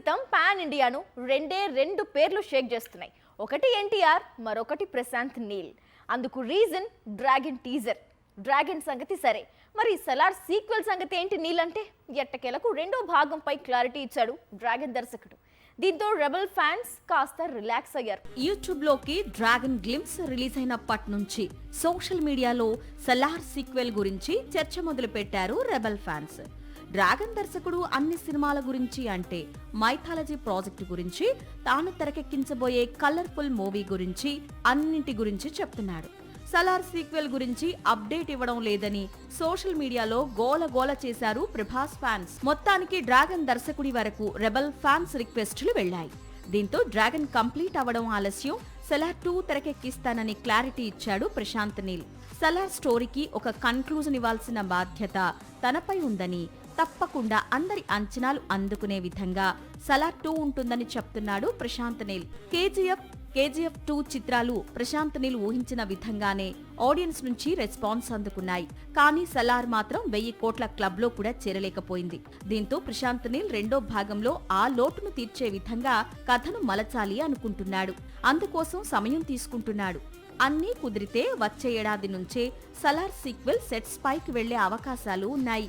ప్రస్తుతం పాన్ ఇండియాను రెండు పేర్లు షేక్ చేస్తున్నాయి. ఒకటి ఎన్టీఆర్, మరొకటి ప్రశాంత్ నీల్. అందుకు రీజన్ డ్రాగన్ టీజర్. డ్రాగన్ సంగతి సరే, మరి సలార్ సీక్వెల్ సంగతి ఏంటి? నీల్ అంటే ఎట్టకేలకు రెండో భాగంపై క్లారిటీ ఇచ్చాడు డ్రాగన్ దర్శకుడు. దీంతో రెబల్ ఫ్యాన్స్ కాస్త రిలాక్స్ అయ్యారు. యూట్యూబ్ లోకి డ్రాగన్ గ్లిమ్స్ రిలీజ్ అయినప్పటి నుంచి సోషల్ మీడియాలో సలార్ సీక్వెల్ గురించి చర్చ మొదలు పెట్టారు రెబల్ ఫ్యాన్స్. డ్రాగన్ దర్శకుడు అన్ని సినిమాల గురించి అంటే మైథాలజీ ప్రాజెక్టు గురించి, తాను తెరకెక్కించబోయే కలర్ఫుల్ మూవీ గురించి, అన్నింటి గురించి చెప్తున్నాడు. సలార్ సీక్వెల్ గురించి అప్డేట్ ఇవ్వడం లేదని సోషల్ మీడియాలో గోల చేశారు ప్రభాస్ ఫ్యాన్స్. మొత్తానికి డ్రాగన్ దర్శకుడి వరకు రెబల్ ఫ్యాన్స్ రిక్వెస్టులు వెళ్లాయి. దీంతో డ్రాగన్ కంప్లీట్ అవ్వడం ఆలస్యం, సలార్ 2 తెరకెక్కిస్తానని క్లారిటీ ఇచ్చాడు ప్రశాంత్ నీల్. సలార్ స్టోరీకి ఒక కన్క్లూజన్ ఇవ్వాల్సిన బాధ్యత తనపై ఉందని, తప్పకుండా అందరి అంచనాలు అందుకునే విధంగా సలార్ 2 ఉంటుందని చెప్తున్నాడు ప్రశాంత్ నీల్. కేజీఎఫ్ 2 చిత్రాలు ప్రశాంత్ నీల్ ఊహించిన విధంగానే ఆడియన్స్ నుంచి రెస్పాన్స్ అందుకున్నాయి. కానీ సలార్ మాత్రం 1000 కోట్ల క్లబ్ లో కూడా చేరలేకపోయింది. దీంతో ప్రశాంత్ నీల్ రెండో భాగంలో ఆ లోటును తీర్చే విధంగా కథను మలచాలి అనుకుంటున్నాడు. అందుకోసం సమయం తీసుకుంటున్నాడు. అన్నీ కుదిరితే వచ్చే ఏడాది నుంచే సలార్ సీక్వెల్ సెట్స్ పైకి వెళ్లే అవకాశాలు ఉన్నాయి.